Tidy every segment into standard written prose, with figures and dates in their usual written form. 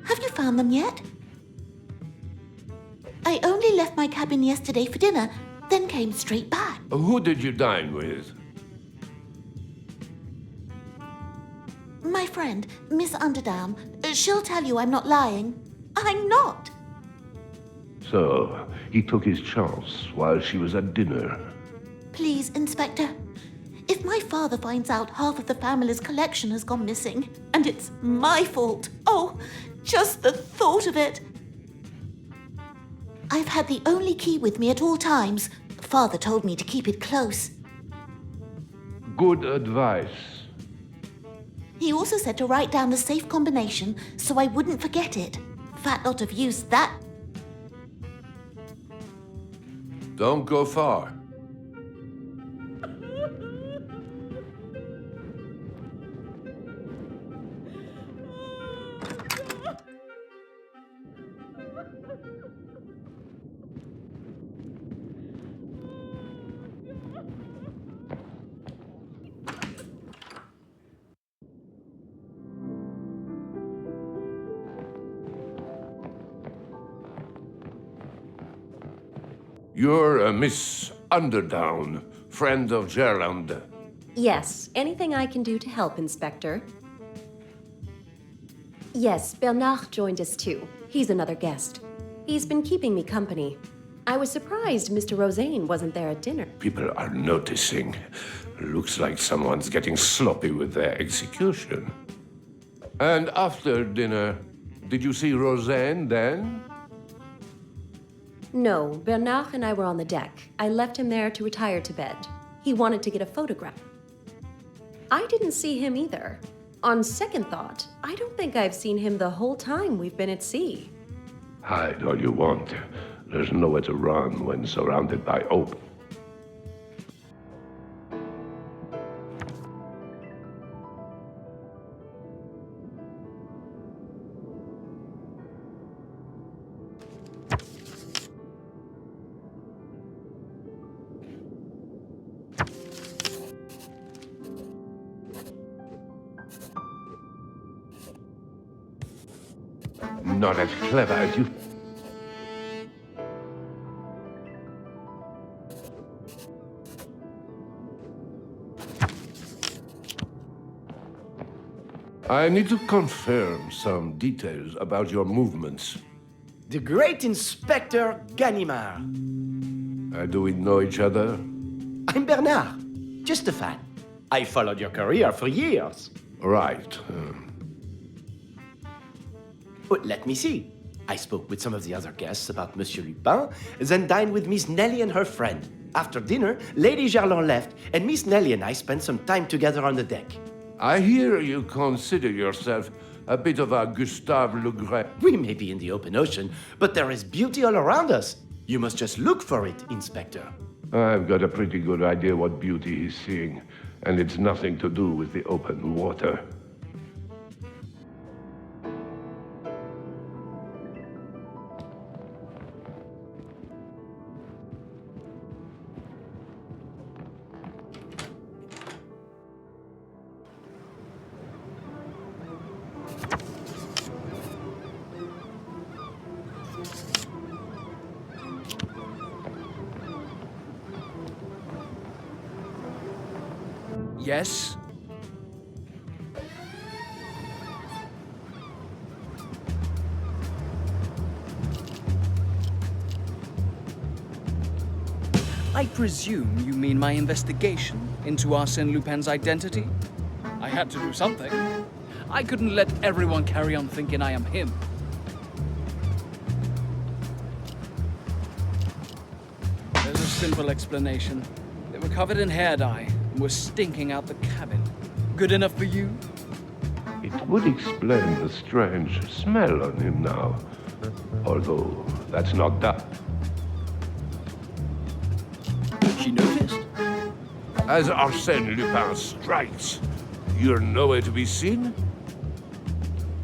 Have you found them yet? I only left my cabin yesterday for dinner, then came straight back. Who did you dine with? My friend, Miss Underdown. She'll tell you I'm not lying. I'm not! So, he took his chance while she was at dinner. Please, Inspector. If my father finds out half of the family's collection has gone missing, and it's my fault, oh, just the thought of it. I've had the only key with me at all times. Father told me to keep it close. Good advice. He also said to write down the safe combination so I wouldn't forget it. Fat lot of use, that. Don't go far. You're Miss Underdown, friend of Gerland. Yes, anything I can do to help, Inspector. Yes, Bernard joined us too. He's another guest. He's been keeping me company. I was surprised Mr. Rosaine wasn't there at dinner. People are noticing. Looks like someone's getting sloppy with their execution. And after dinner, did you see Rosaine then? No, Bernard and I were on the deck. I left him there to retire to bed. He wanted to get a photograph. I didn't see him either. On second thought, I don't think I've seen him the whole time we've been at sea. Hide all you want. There's nowhere to run when surrounded by open. Not as clever as you. I need to confirm some details about your movements. The great Inspector Ganimard. Do we know each other? I'm Bernard, just a fan. I followed your career for years. Right. But let me see. I spoke with some of the other guests about Monsieur Lupin, then dined with Miss Nellie and her friend. After dinner, Lady Gerland left, and Miss Nellie and I spent some time together on the deck. I hear you consider yourself a bit of a Gustave Le Gray. We may be in the open ocean, but there is beauty all around us. You must just look for it, Inspector. I've got a pretty good idea what beauty he's seeing, and it's nothing to do with the open water. Yes? presume you mean my investigation into Arsene Lupin's identity? I had to do something. I couldn't let everyone carry on thinking I am him. There's a simple explanation. They were covered in hair dye and were stinking out the cabin. Good enough for you? It would explain the strange smell on him now. Although, that's not that. She noticed? As Arsène Lupin strikes, you're nowhere to be seen?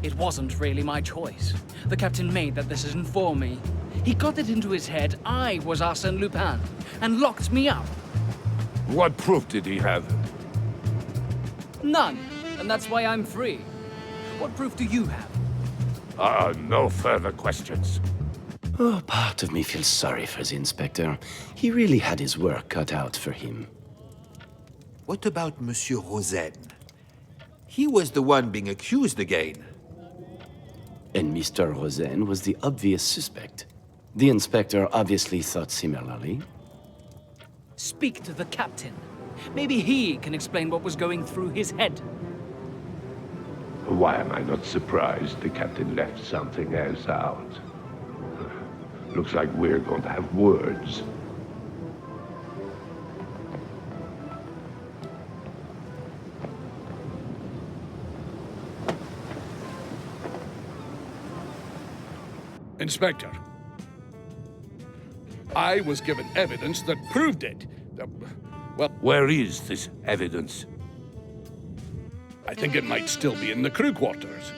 It wasn't really my choice. The captain made that decision for me. He got it into his head I was Arsène Lupin and locked me up. What proof did he have? None, and that's why I'm free. What proof do you have? No further questions. Oh, part of me feels sorry for the inspector. He really had his work cut out for him. What about Monsieur Rosen? He was the one being accused again. And Mr. Rosen was the obvious suspect. The inspector obviously thought similarly. Speak to the captain. Maybe he can explain what was going through his head. Why am I not surprised the captain left something else out? Looks like we're going to have words. Inspector, I was given evidence that proved it. Well, Where is this evidence? I think it might still be in the crew quarters.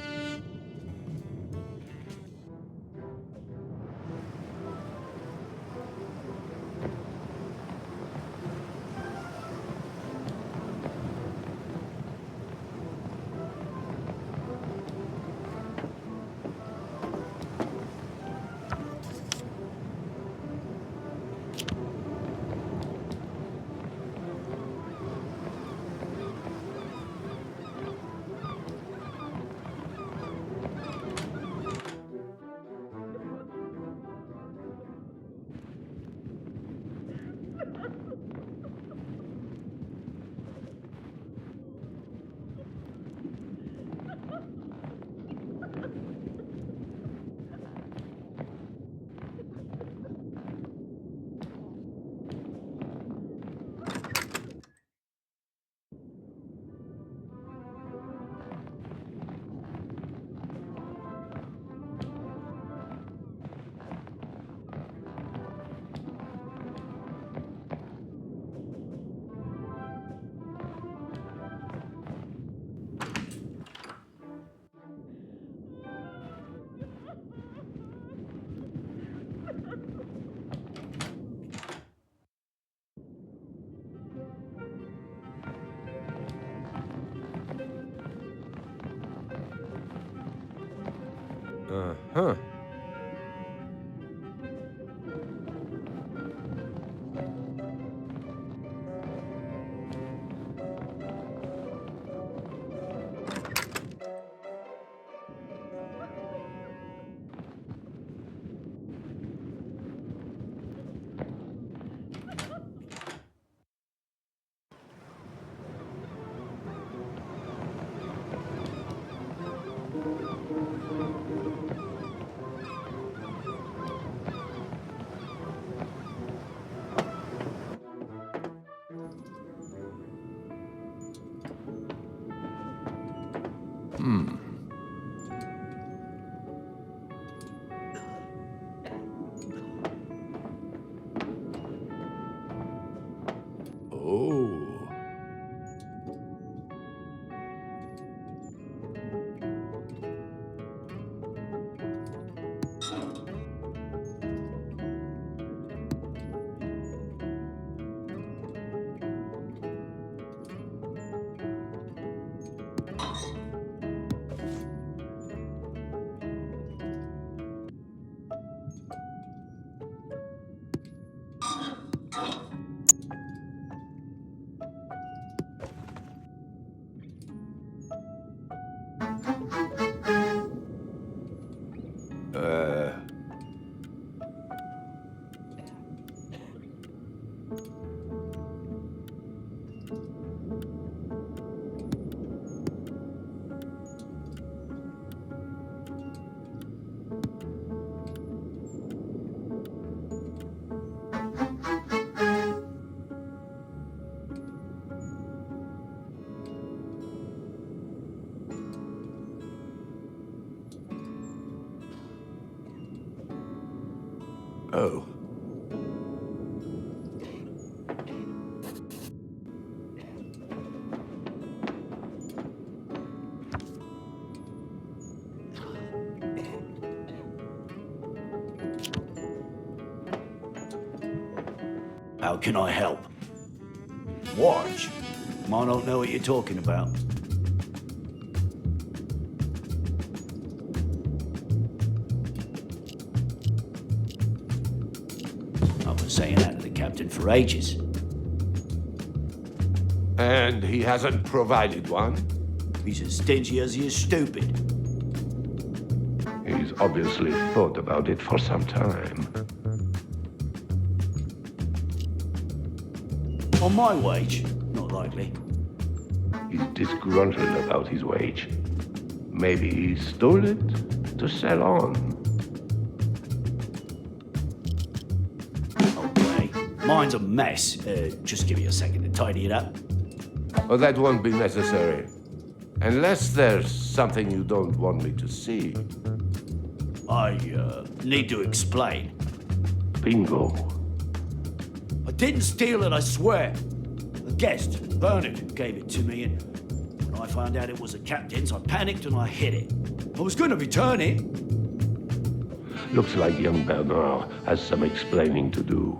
Uh-huh. Oh. Oh. How can I help? Watch. I don't know what you're talking about. I've been saying that to the captain for ages. And he hasn't provided one? He's as stingy as he is stupid. He's obviously thought about it for some time. On my wage? Not likely. He's disgruntled about his wage. Maybe he stole it to sell on. Okay. Mine's a mess. Just give me a second to tidy it up. Oh, that won't be necessary. Unless there's something you don't want me to see. I need to explain. Bingo. I didn't steal it, I swear. A guest, Bernard, gave it to me, and when I found out it was the captain's, I panicked and I hid it. I was going to return it. Looks like young Bernard has some explaining to do.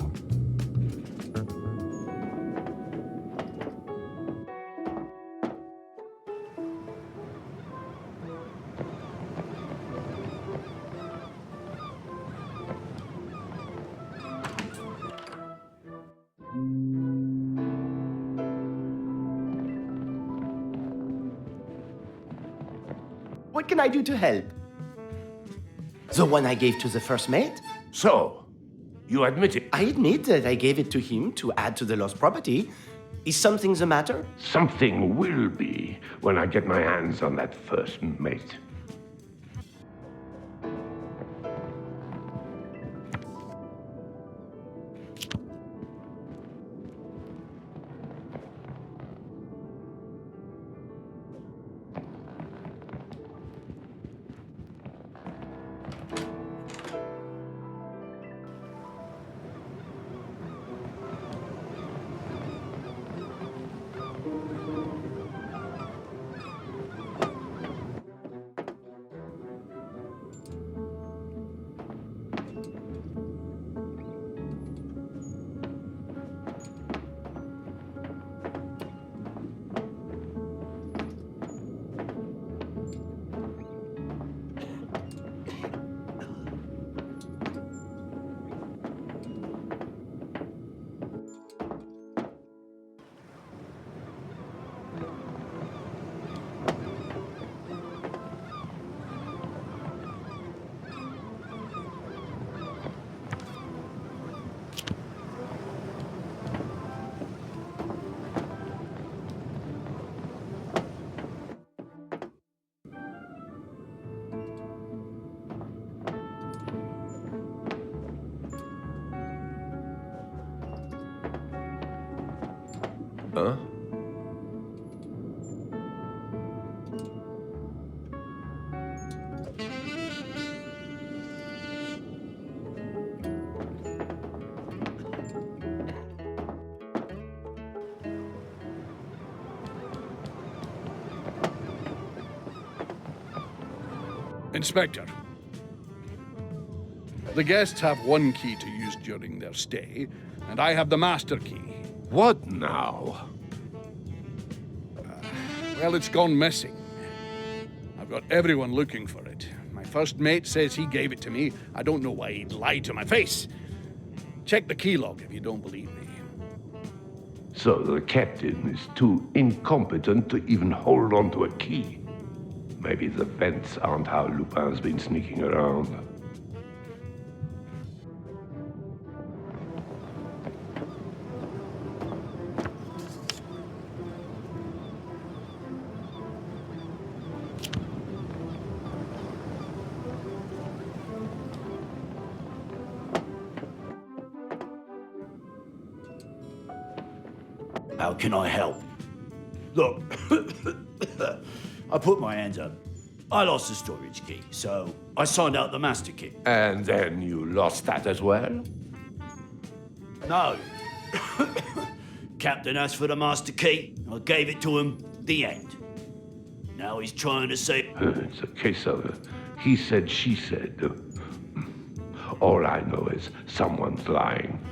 What can I do to help? The one I gave to the first mate? So, you admit it? I admit that I gave it to him to add to the lost property. Is something the matter? Something will be when I get my hands on that first mate. Huh? Inspector. The guests have one key to use during their stay, and I have the master key. What now? Well, it's gone missing. I've got everyone looking for it. My first mate says he gave it to me. I don't know why he'd lie to my face. Check the key log if you don't believe me. So the captain is too incompetent to even hold on to a key. Maybe the vents aren't how Lupin's been sneaking around. How can I help? Look, I put my hands up. I lost the storage key, so I signed out the master key. And then you lost that as well? No. Captain asked for the master key. I gave it to him. The end. Now he's trying to say... It's a case of he said, she said. All I know is someone's lying.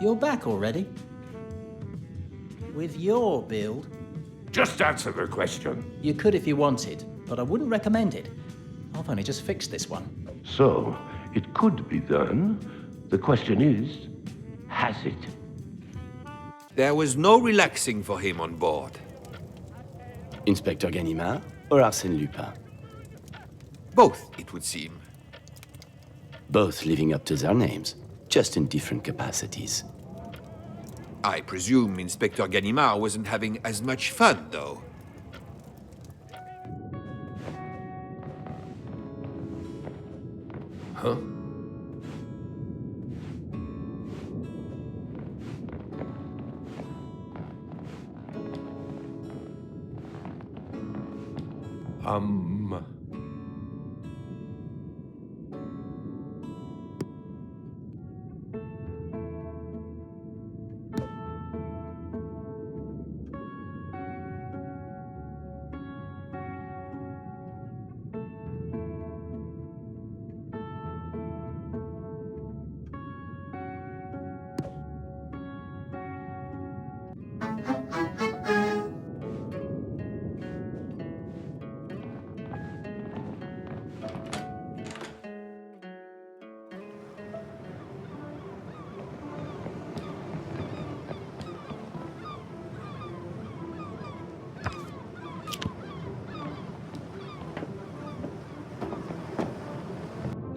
You're back already? With your build? Just answer the question. You could if you wanted, but I wouldn't recommend it. I've only just fixed this one. So, it could be done. The question is, has it? There was no relaxing for him on board. Inspector Ganimard or Arsene Lupin? Both, it would seem. Both living up to their names, just in different capacities. I presume Inspector Ganimard wasn't having as much fun, though. Huh?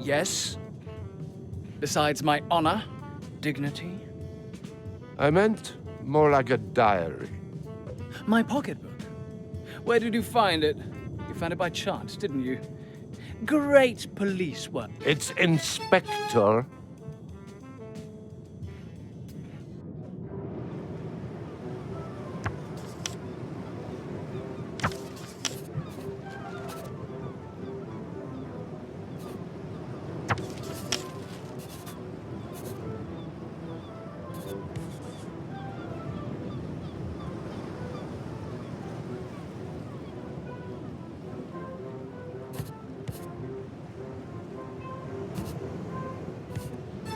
Yes? Besides my honor, dignity, I meant more like a diary. my pocketbook. Where did you find it? You found it by chance, didn't you? Great police work. It's Inspector.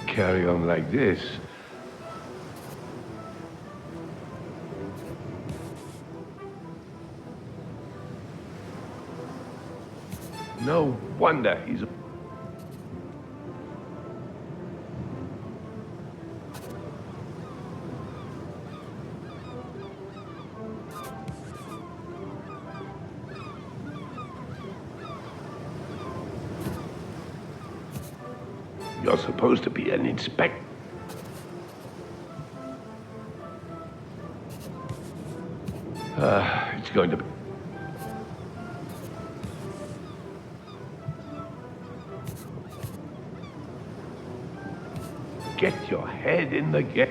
Carry on like this. No wonder he's... You're supposed to be an inspector. It's going to be... Get your head in the game.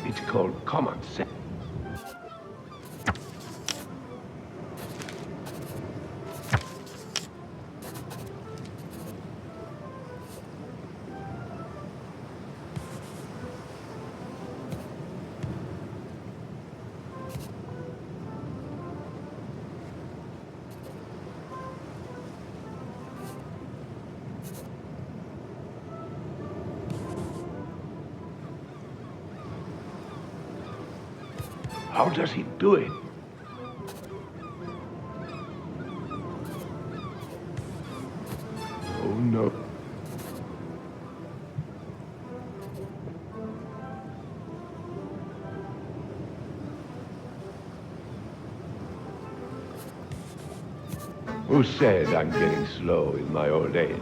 It's called common sense. How does he do it? Oh no. Who said I'm getting slow in my old age?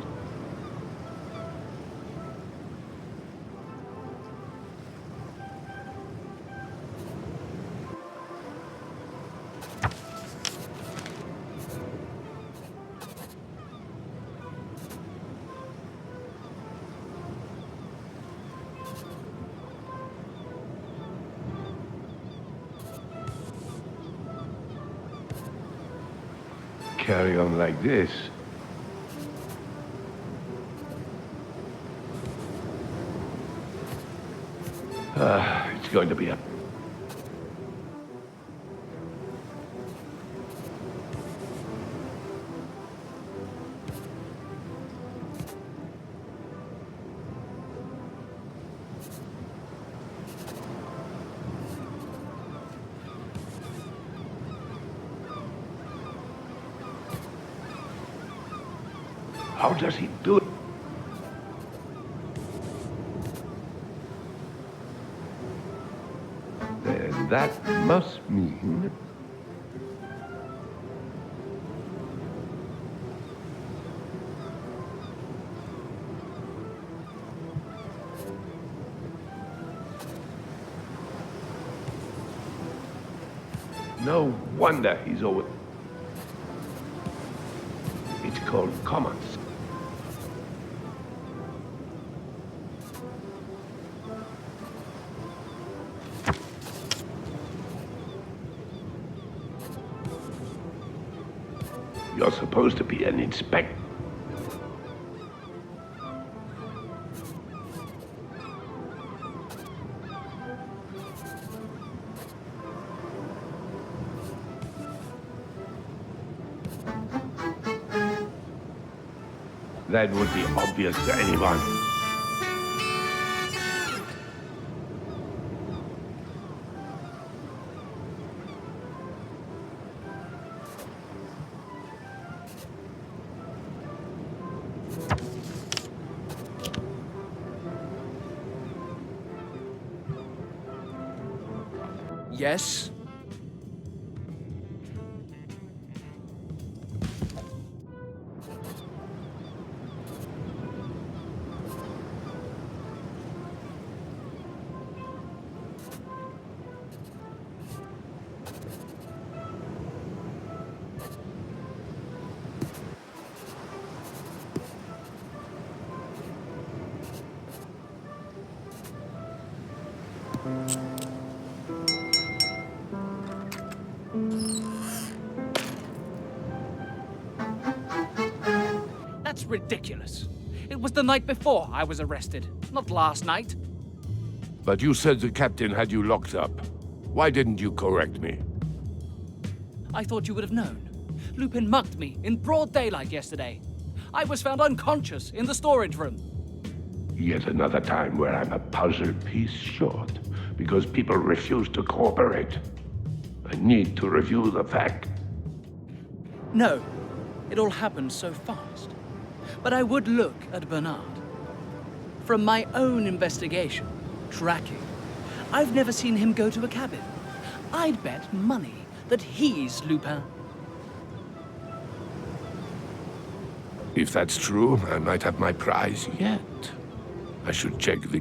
Carry on like this. It's going to be a... How does he do it? Then that must mean... No wonder he's always... It's called commons. You're supposed to be an inspector. That would be obvious to anyone. Yes? That's ridiculous. It was the night before I was arrested, not last night. But you said the captain had you locked up. Why didn't you correct me? I thought you would have known. Lupin mugged me in broad daylight yesterday. I was found unconscious in the storage room. Yet another time where I'm a puzzle piece short because people refuse to cooperate. I need to review the fact. No, it all happened so fast. But I would look at Bernard. From my own investigation, tracking, I've never seen him go to a cabin. I'd bet money that he's Lupin. If that's true, I might have my prize yet. I should check the...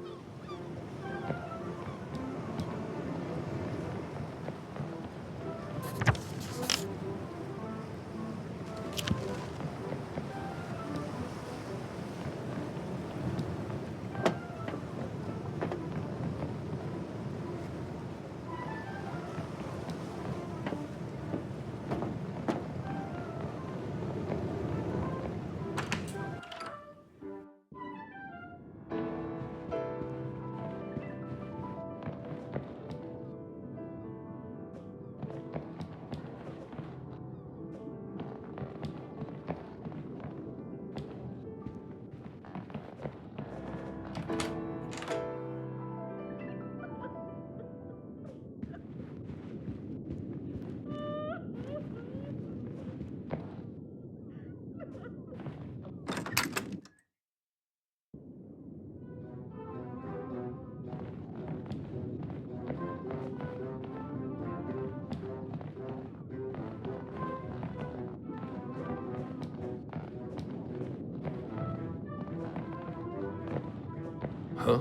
Huh?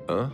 Huh?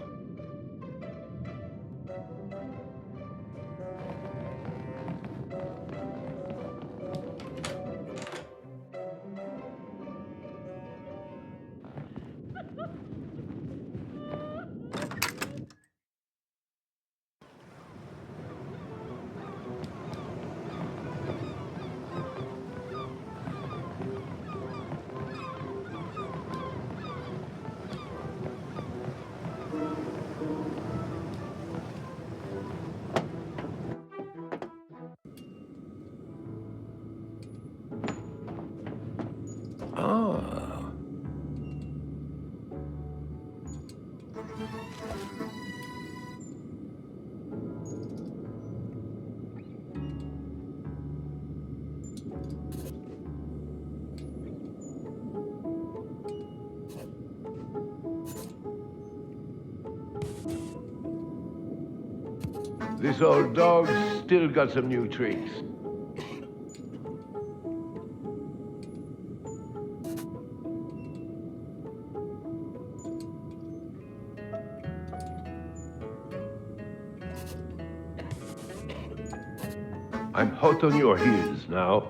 Ah. This old dog's still got some new tricks. I'm hot on your heels now.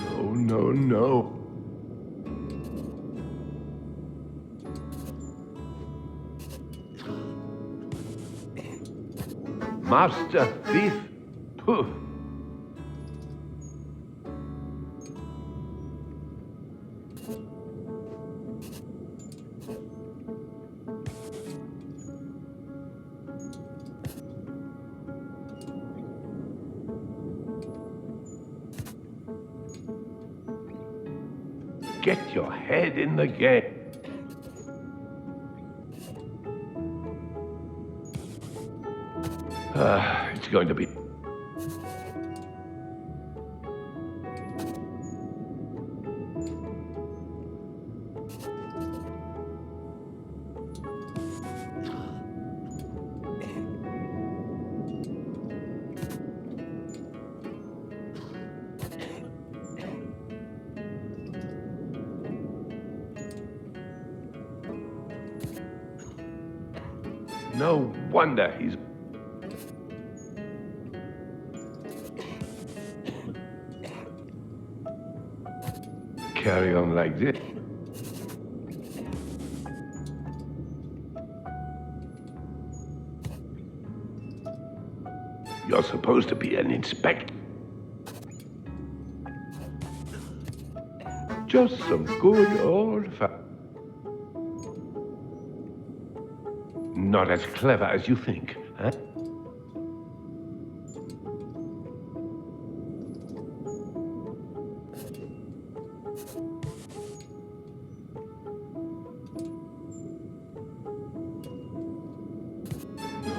No, no, no. Master thief? Poof. Get your head in the game. It's going to be... No wonder he's... Carry on like this. You're supposed to be an inspector. Just some good old Not as clever as you think, huh?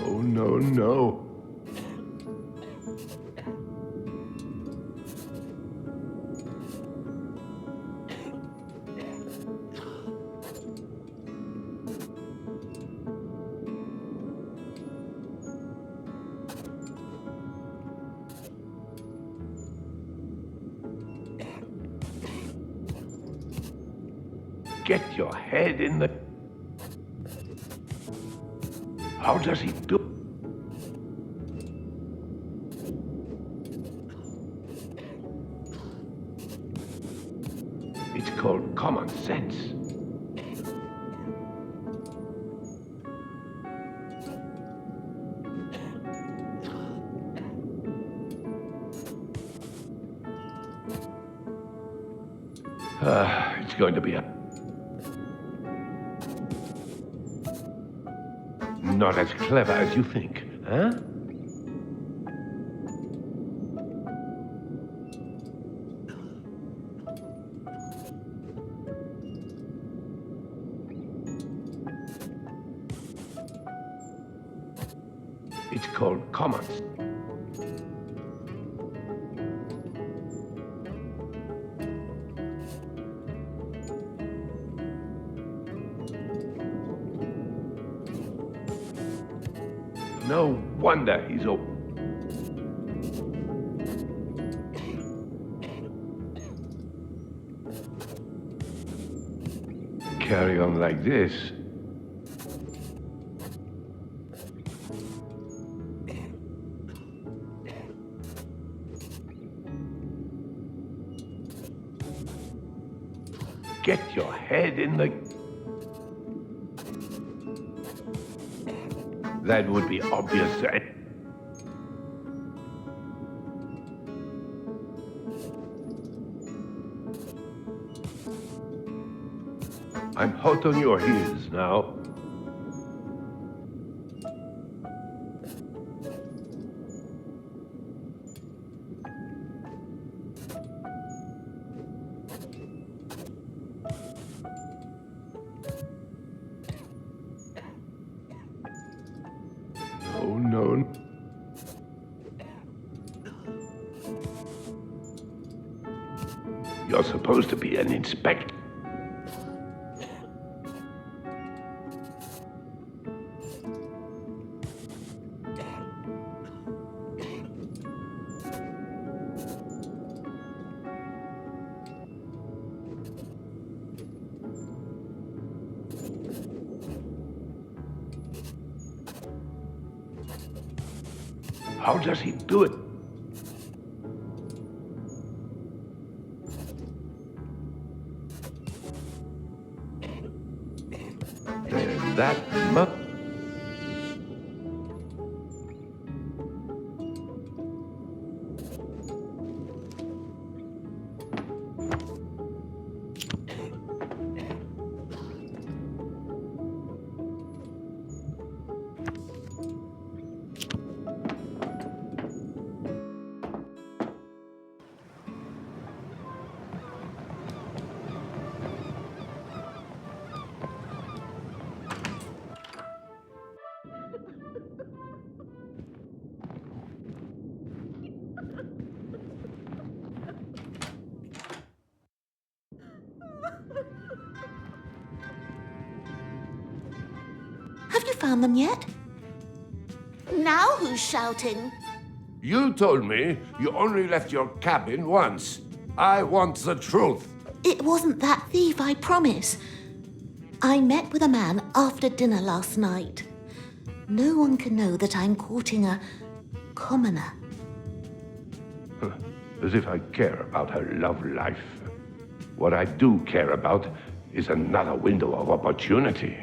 No, no, no. Get your head in the... How does he do? It's called common sense. It's going to be a... Not as clever as you think, huh? It's called commons. No wonder he's open. Carry on like this. Get your head in the... That would be obvious. I'm hot on your heels now. Oh, no. You're supposed to be an inspector. How does he do it? There's that much. Have you found them yet? Now who's shouting? You told me you only left your cabin once. I want the truth. It wasn't that thief, I promise. I met with a man after dinner last night. No one can know that I'm courting a commoner. As if I care about her love life. What I do care about is another window of opportunity.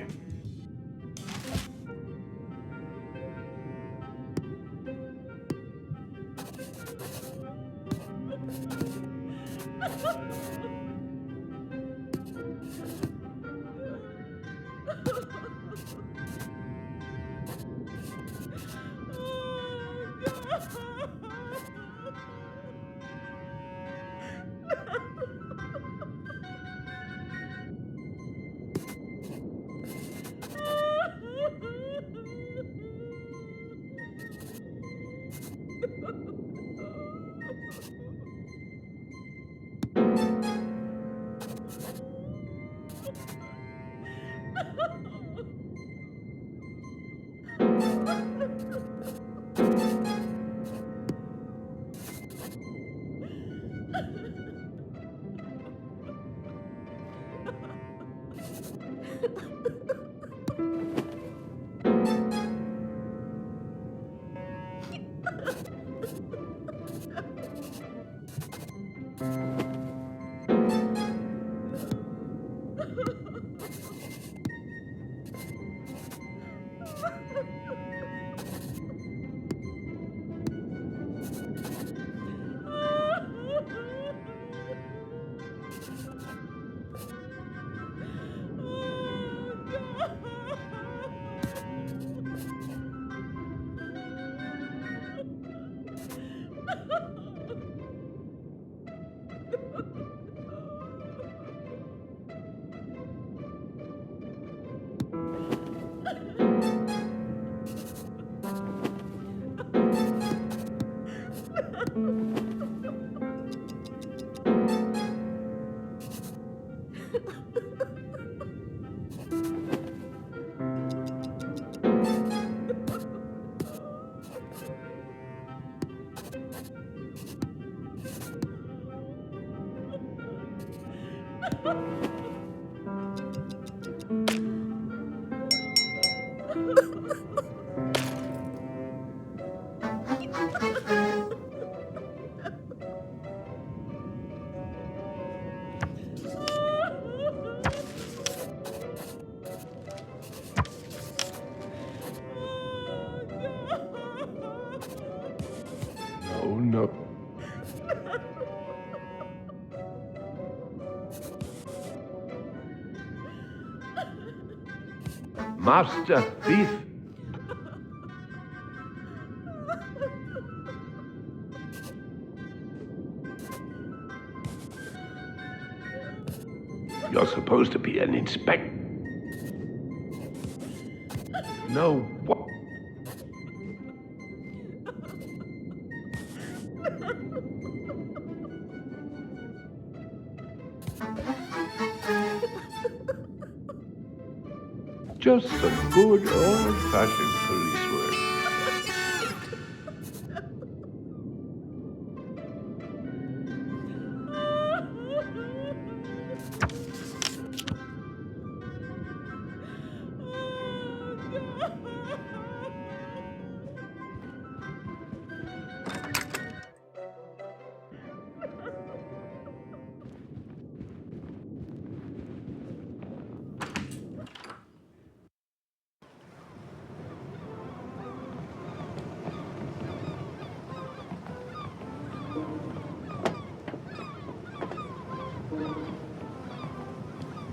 Oh, no. Master Thief? You're supposed to be an inspector. No, what? Just some good old-fashioned police work.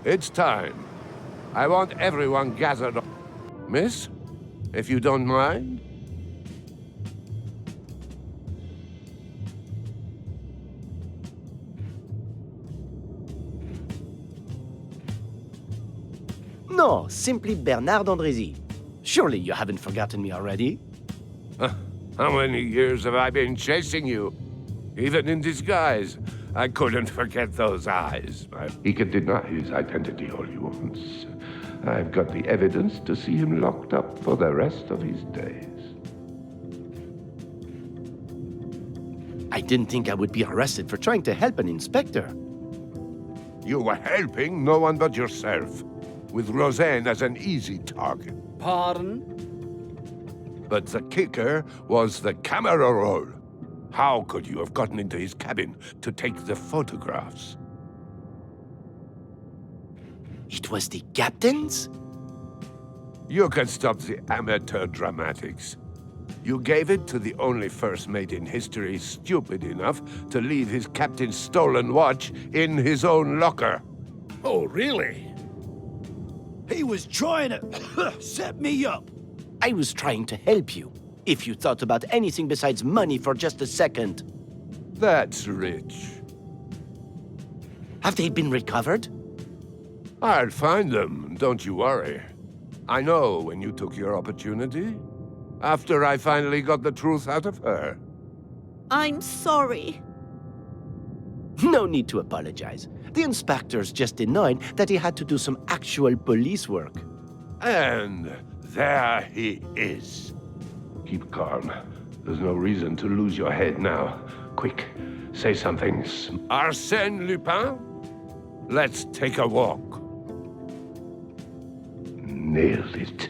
It's time. I want everyone gathered. Miss, if you don't mind. No, simply Bernard Andrézy. Surely you haven't forgotten me already? How many years have I been chasing you? Even in disguise, I couldn't forget those eyes. He can deny his identity all he wants. I've got the evidence to see him locked up for the rest of his days. I didn't think I would be arrested for trying to help an inspector. You were helping no one but yourself, with Roseanne as an easy target. Pardon? But the kicker was the camera roll. How could you have gotten into his cabin to take the photographs? It was the captain's? You can stop the amateur dramatics. You gave it to the only first mate in history stupid enough to leave his captain's stolen watch in his own locker. Oh, really? He was trying to set me up. I was trying to help you. If you thought about anything besides money for just a second. That's rich. Have they been recovered? I'll find them, don't you worry. I know when you took your opportunity. After I finally got the truth out of her. I'm sorry. No need to apologize. The inspector's just annoyed that he had to do some actual police work. And there he is. Keep calm. There's no reason to lose your head now. Quick, say something. Arsene Lupin? Let's take a walk. Nailed it.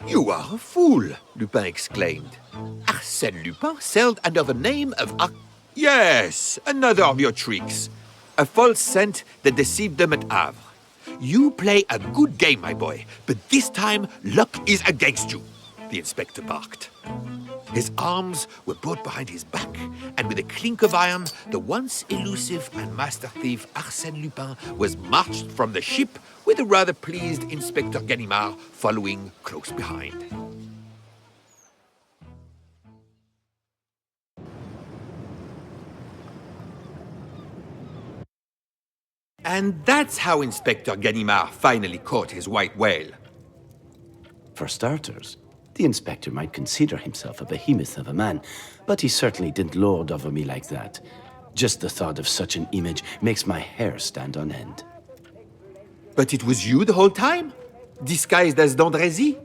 You are a fool, Lupin exclaimed. Arsène Lupin sailed under the name of Yes, another of your tricks. A false scent that deceived them at Havre. You play a good game, my boy, but this time luck is against you. The inspector barked. His arms were brought behind his back, and with a clink of iron, the once elusive and master thief Arsène Lupin was marched from the ship with a rather pleased Inspector Ganimard following close behind. And that's how Inspector Ganimard finally caught his white whale. For starters, the inspector might consider himself a behemoth of a man, but he certainly didn't lord over me like that. Just the thought of such an image makes my hair stand on end. But it was you the whole time? Disguised as D'Andrézy?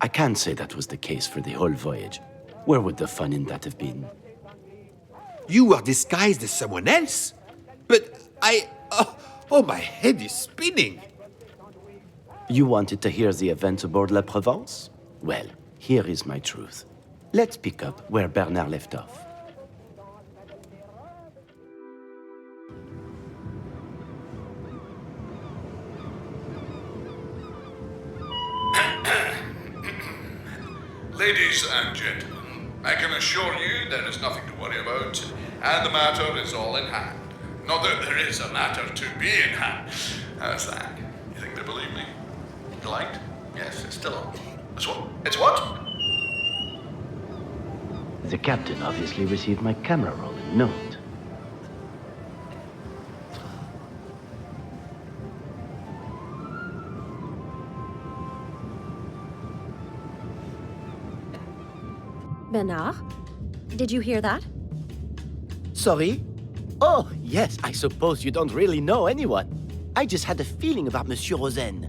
I can't say that was the case for the whole voyage. Where would the fun in that have been? You were disguised as someone else? But oh, my head is spinning. You wanted to hear the events aboard La Provence? Well, here is my truth. Let's pick up where Bernard left off. Ladies and gentlemen, I can assure you there is nothing to worry about, and the matter is all in hand. Not that there is a matter to be in hand. How's that? You think they believe me? You liked? Yes, it's still on. It's what? It's what? The captain obviously received my camera roll and note. Bernard, did you hear that? Sorry? Oh, yes, I suppose you don't really know anyone. I just had a feeling about Monsieur Rosen.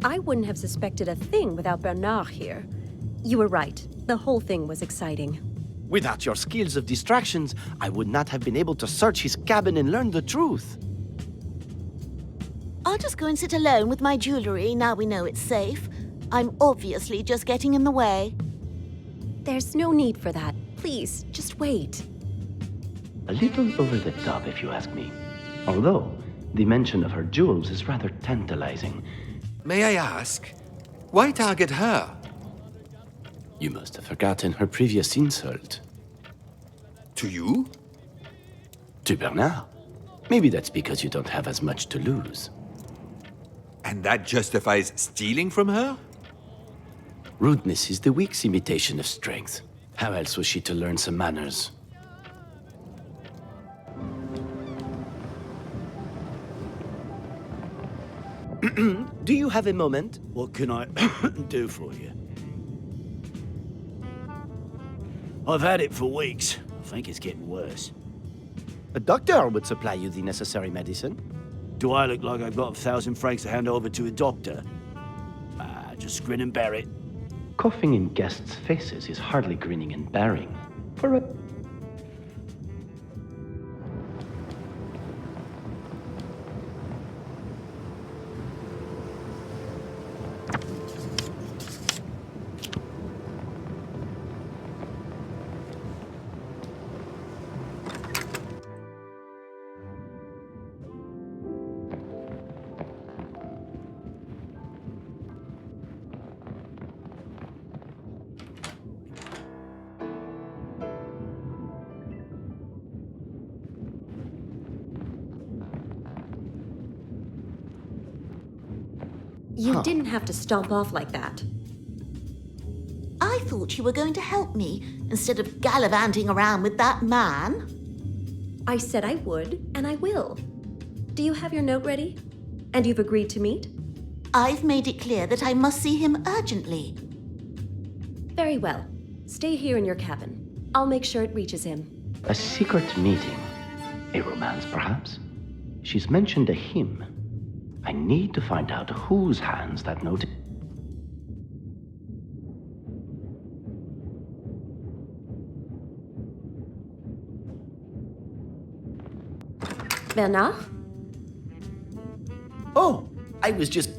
I wouldn't have suspected a thing without Bernard here. You were right. The whole thing was exciting. Without your skills of distractions, I would not have been able to search his cabin and learn the truth. I'll just go and sit alone with my jewellery now we know it's safe. I'm obviously just getting in the way. There's no need for that. Please, just wait. A little over the top, if you ask me. Although, the mention of her jewels is rather tantalizing. May I ask, why target her? You must have forgotten her previous insult. To you? To Bernard. Maybe that's because you don't have as much to lose. And that justifies stealing from her? Rudeness is the weak's imitation of strength. How else was she to learn some manners? Do you have a moment? What can I do for you? I've had it for weeks. I think it's getting worse. A doctor would supply you the necessary medicine. Do I look like I've got 1,000 francs to hand over to a doctor? Just grin and bear it. Coughing in guests' faces is hardly grinning and bearing. For a... You didn't have to stomp off like that. I thought you were going to help me instead of gallivanting around with that man. I said I would, and I will. Do you have your note ready? And you've agreed to meet? I've made it clear that I must see him urgently. Very well. Stay here in your cabin. I'll make sure it reaches him. A secret meeting. A romance, perhaps? She's mentioned a hymn. I need to find out whose hands that note. Bernard? Oh, I was just...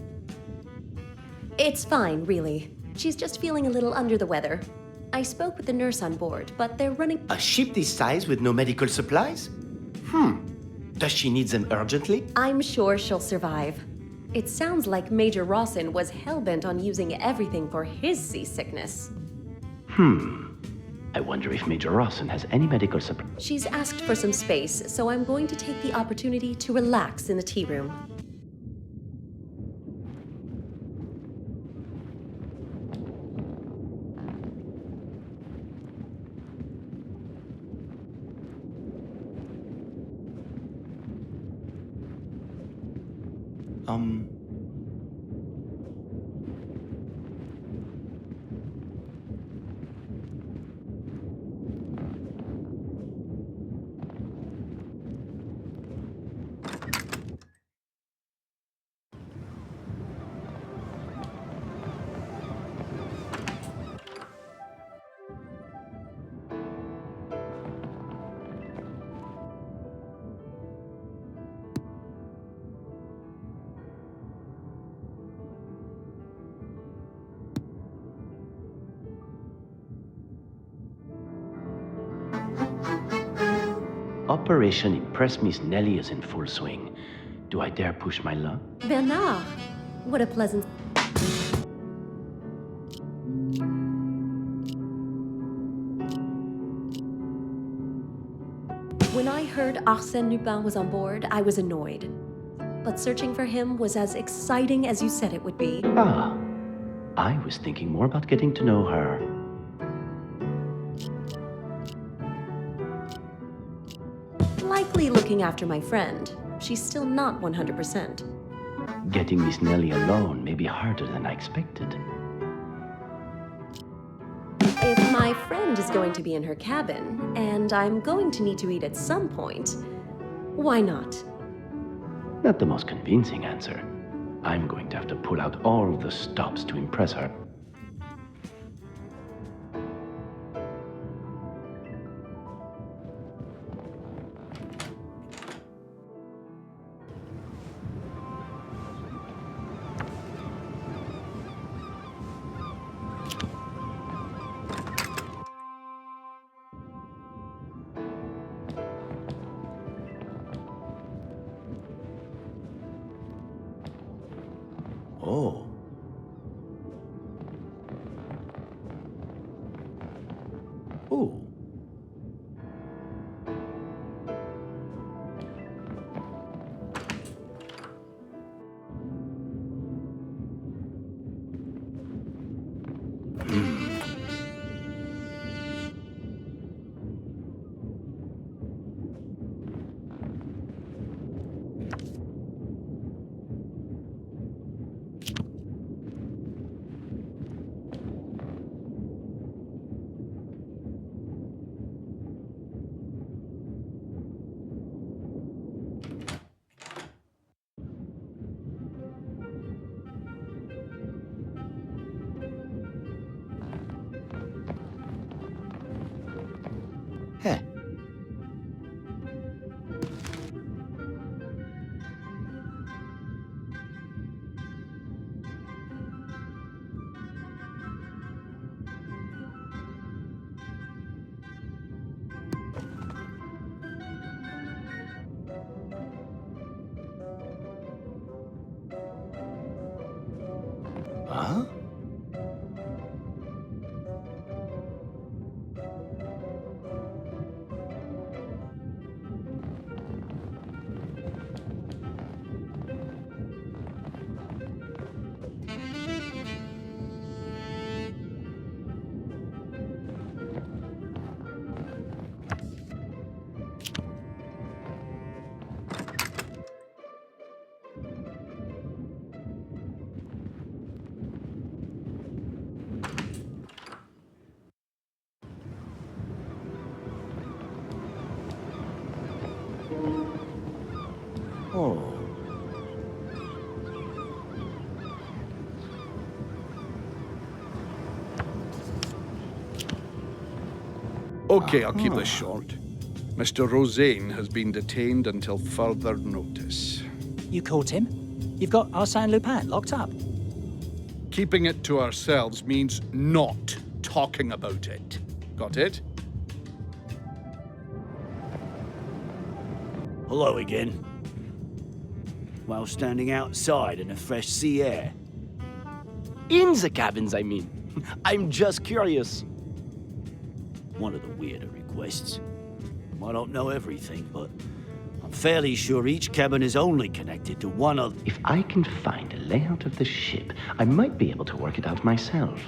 It's fine, really. She's just feeling a little under the weather. I spoke with the nurse on board, but they're running... A ship this size with no medical supplies? Does she need them urgently? I'm sure she'll survive. It sounds like Major Rawson was hell-bent on using everything for his seasickness. I wonder if Major Rawson has any medical supply. She's asked for some space, so I'm going to take the opportunity to relax in the tea room. Operation Impress Miss Nelly is in full swing. Do I dare push my luck? Bernard! What a pleasant... When I heard Arsene Lupin was on board, I was annoyed. But searching for him was as exciting as you said it would be. Ah, I was thinking more about getting to know her. Likely looking after my friend. She's still not 100%. Getting Miss Nelly alone may be harder than I expected. If my friend is going to be in her cabin, and I'm going to need to eat at some point, why not? Not the most convincing answer. I'm going to have to pull out all the stops to impress her. Oh. Oh. Heh. Huh? Okay, I'll keep this short. Mr. Rosaine has been detained until further notice. You caught him? You've got Arsene Lupin locked up. Keeping it to ourselves means not talking about it. Got it? Hello again. While standing outside in the fresh sea air. In the cabins, I mean. I'm just curious. One of the weirder requests. I don't know everything, but I'm fairly sure each cabin is only connected to one other. If I can find a layout of the ship, I might be able to work it out myself.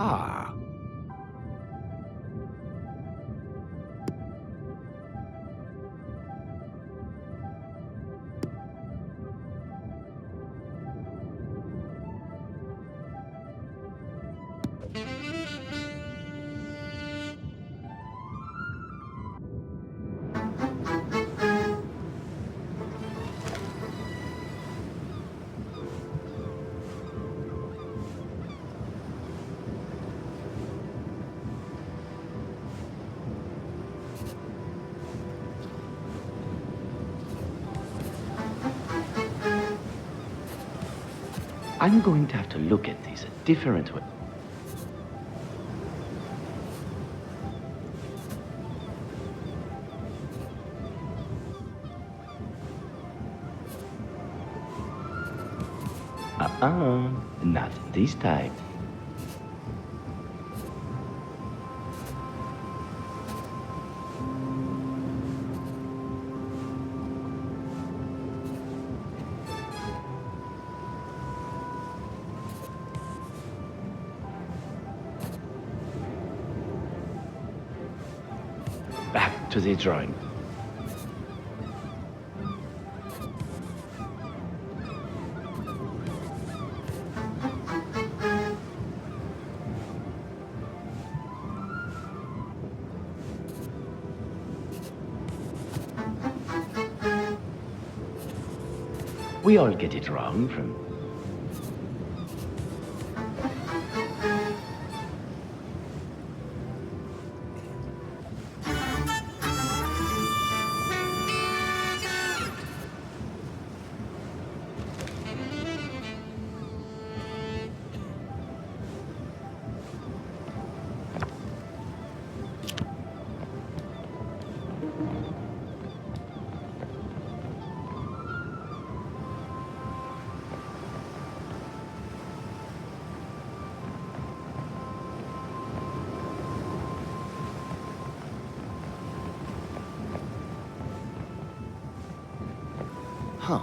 Ah. I'm going to have to look at these a different way. Not this time. Back to the drawing. We all get it wrong from... Huh.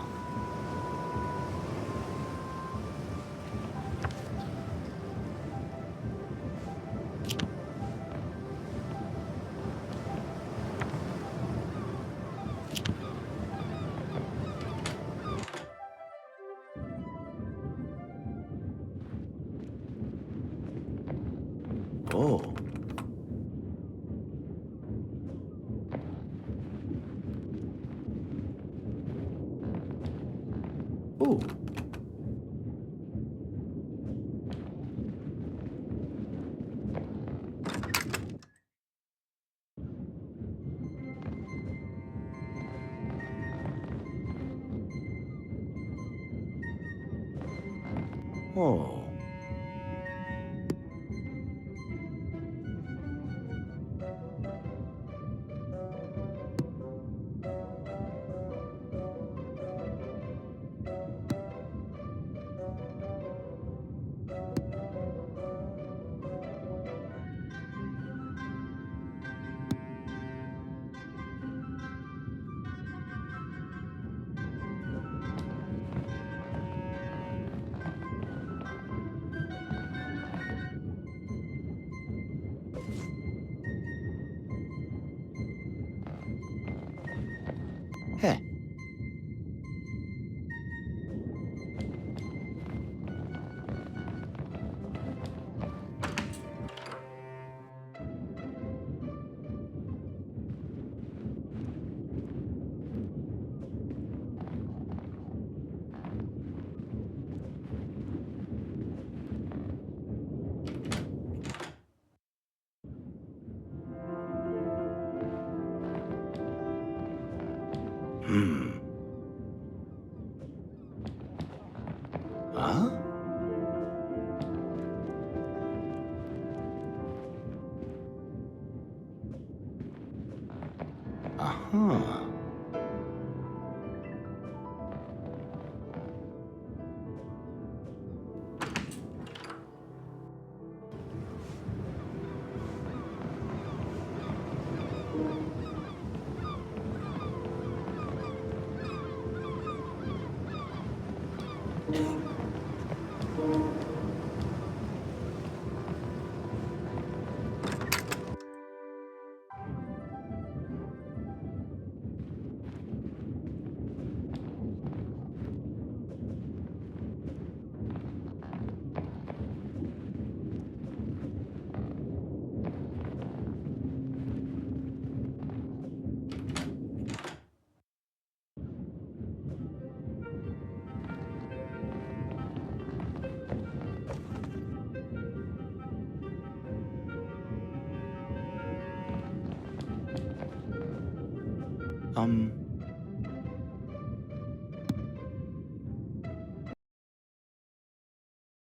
Oh. Ooh. Oh. Huh? Uh-huh.